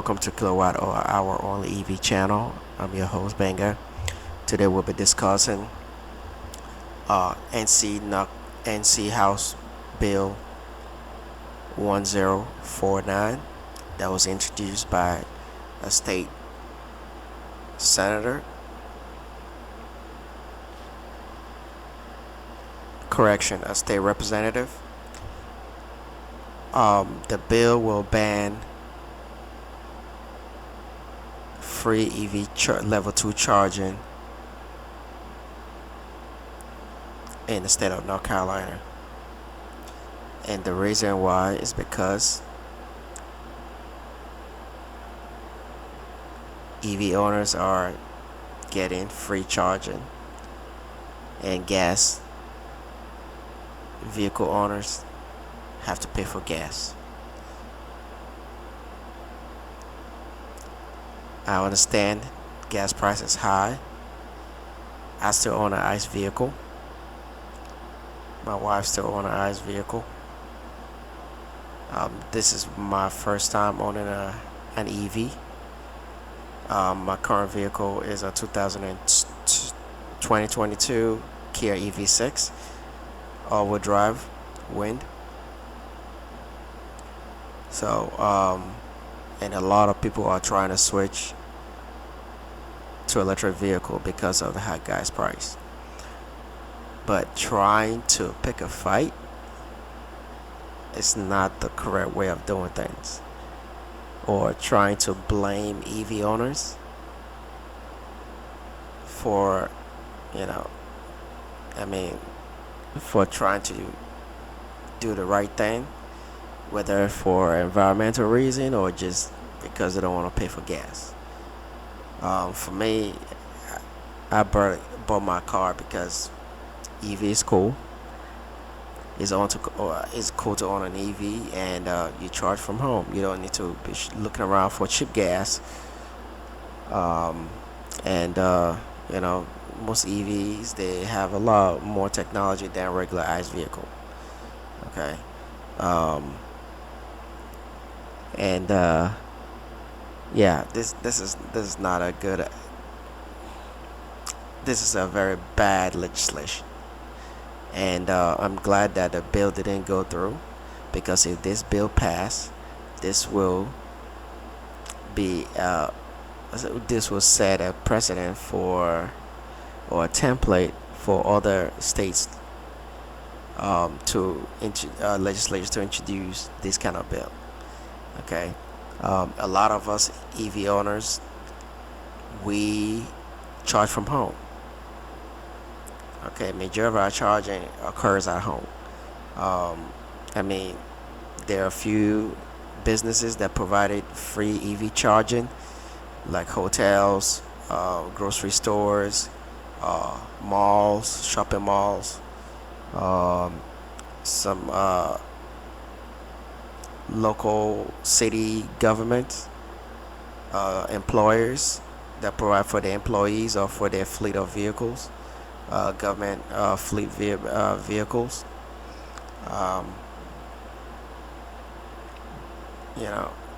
Welcome to Kilowatt or our only EV channel. I'm your host Banger. Today we'll be discussing NC House Bill 1049 that was introduced by a state senator. A state representative. The bill will ban free level 2 charging in the state of North Carolina. And the reason why is because EV owners are getting free charging, and gas vehicle owners have to pay for gas. I understand gas price is high. I still own an ICE vehicle. My wife still owns an ICE vehicle. This is my first time owning an EV. My current vehicle is a 2022 Kia EV6 all-wheel drive wind. So and a lot of people are trying to switch to electric vehicle because of the high gas price. But trying to pick a fight is not the correct way of doing things. Or trying to blame EV owners for, for trying to do the right thing, whether for environmental reason or just because they don't want to pay for gas. For me, I bought my car because EV is cool. It's cool to own an EV, and you charge from home. You don't need to be looking around for cheap gas. Most EVs, they have a lot more technology than regular ICE vehicle. Okay. This is not a good. This is a very bad legislation, and I'm glad that the bill didn't go through, because if this bill passed, this will set a precedent for, or a template for other states legislators to introduce this kind of bill. Okay. A lot of us EV owners, we charge from home. Okay, majority of our charging occurs at home. There are a few businesses that provided free EV charging, like hotels, grocery stores, malls, shopping malls, some local city governments, employers that provide for their employees or for their fleet of vehicles, government vehicles,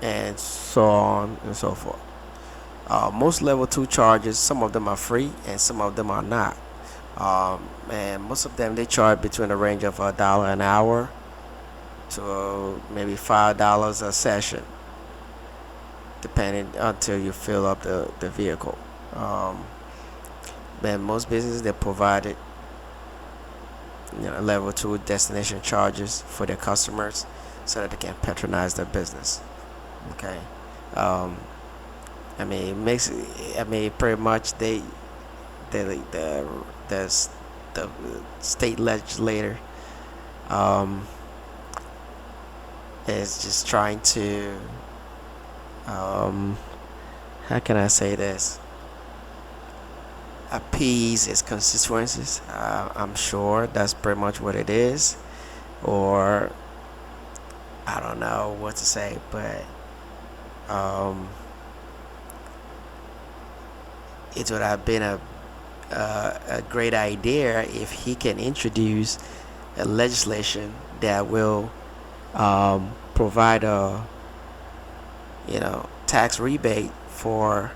and so on and so forth. Most level 2 charges, some of them are free and some of them are not. And most of them, they charge between a range of $1 an hour to maybe $5 a session, depending until you fill up the vehicle. And most businesses, they provided level 2 destination charges for their customers so that they can patronize their business. Okay. Pretty much the state legislator is just trying to how can I say this, appease its constituencies. I'm sure that's pretty much what it is, or I don't know what to say, but it would have been a great idea if he can introduce a legislation that will provide a tax rebate for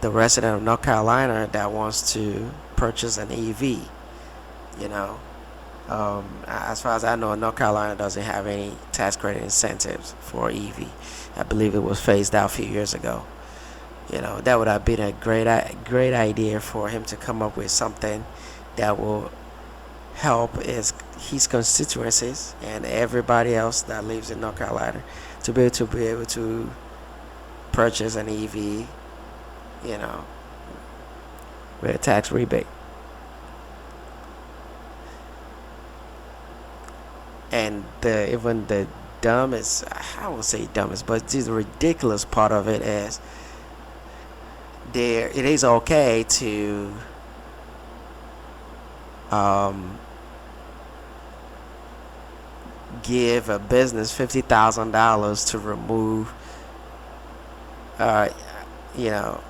the resident of North Carolina that wants to purchase an EV. You know, as far as I know, North Carolina doesn't have any tax credit incentives for EV. I believe it was phased out a few years ago. That would have been a great idea for him to come up with something that will help his constituencies and everybody else that lives in North Carolina to be able to purchase an EV, you know, with a tax rebate. And even the dumbest, I won't say dumbest, but the ridiculous part of it is it is okay to give a business $50,000 to remove uh, you know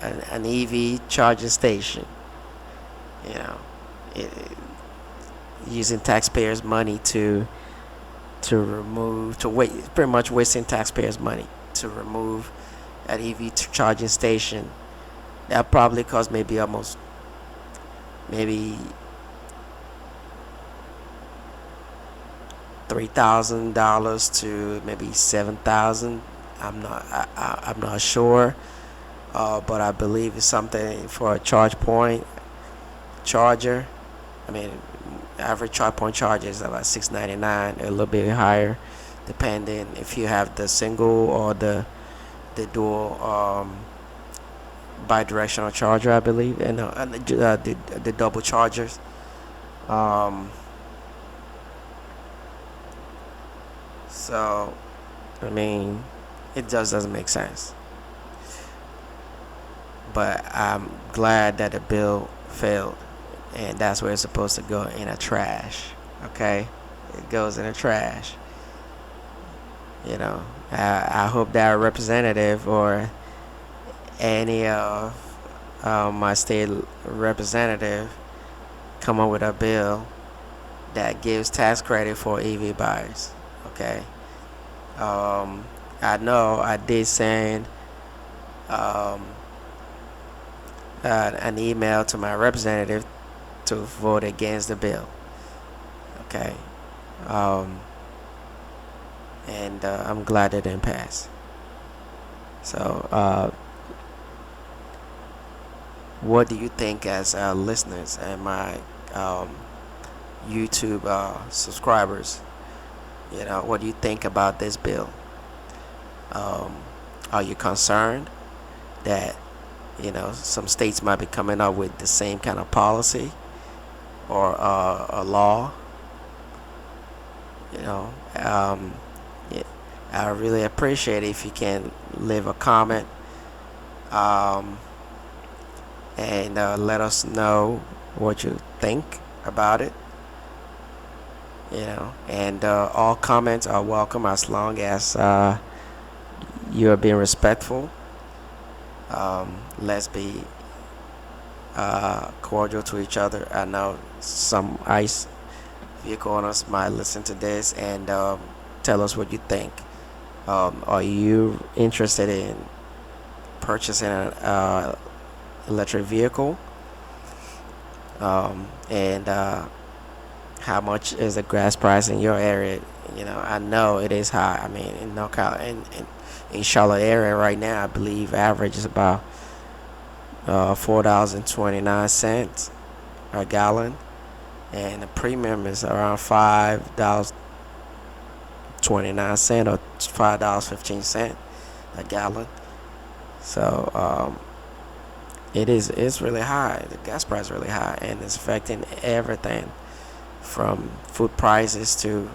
an EV charging station, you know it, using taxpayers' money to remove to wait pretty much wasting taxpayers' money to remove an EV charging station that probably cost maybe $3,000 to maybe $7,000. I'm not sure, but I believe it's something for a charger. I mean, average charge point charger is about $6.99, a little bit higher, depending if you have the single or the dual bi-directional charger, I believe, and the double chargers. So, I mean, it just doesn't make sense. But I'm glad that the bill failed, and that's where it's supposed to go, in a trash. Okay, it goes in a trash. I hope that representative or any of my state representative come up with a bill that gives tax credit for EV buyers. Okay. I know I did send an email to my representative to vote against the bill. Okay. And I'm glad it didn't pass. So, what do you think, as listeners and my YouTube subscribers? What do you think about this bill? Are you concerned that some states might be coming up with the same kind of policy or a law? Yeah, I really appreciate it if you can leave a comment and let us know what you think about it. And all comments are welcome as long as you are being respectful. Let's be cordial to each other. I know some ICE vehicle owners might listen to this and tell us what you think. Are you interested in purchasing an electric vehicle? And how much is the gas price in your area? I know it is high. I mean, in North Carolina, in Charlotte area right now, I believe average is about $4.29 a gallon, and the premium is around $5.29 or $5.15 a gallon. So it's really high. The gas price is really high, and it's affecting everything from food prices to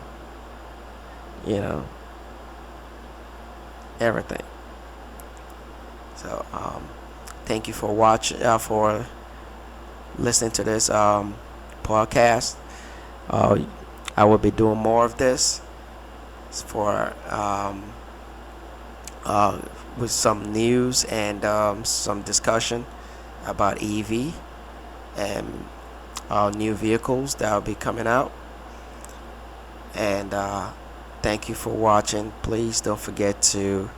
everything. So thank you for for listening to this podcast. I will be doing more of this for with some news and some discussion about EV and new vehicles that will be coming out. And thank you for watching. Please don't forget to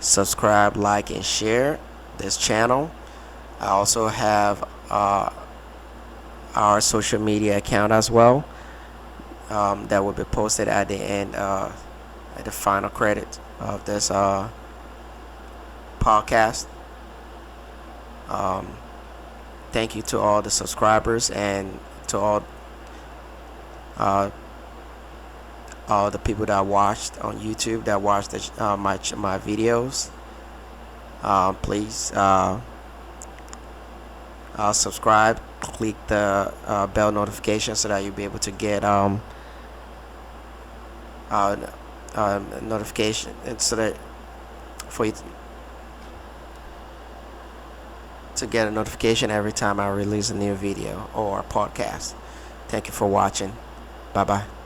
subscribe, like, and share this channel. I also have our social media account as well, that will be posted at the end, at the final credit of this podcast. Um, Thank you to all the subscribers and to uh, all the people that watched on YouTube, that watched my videos. Please subscribe, click the bell notification so that you'll be able to get uh, notification, and so that for you to get a notification every time I release a new video or a podcast. Thank you for watching. Bye bye.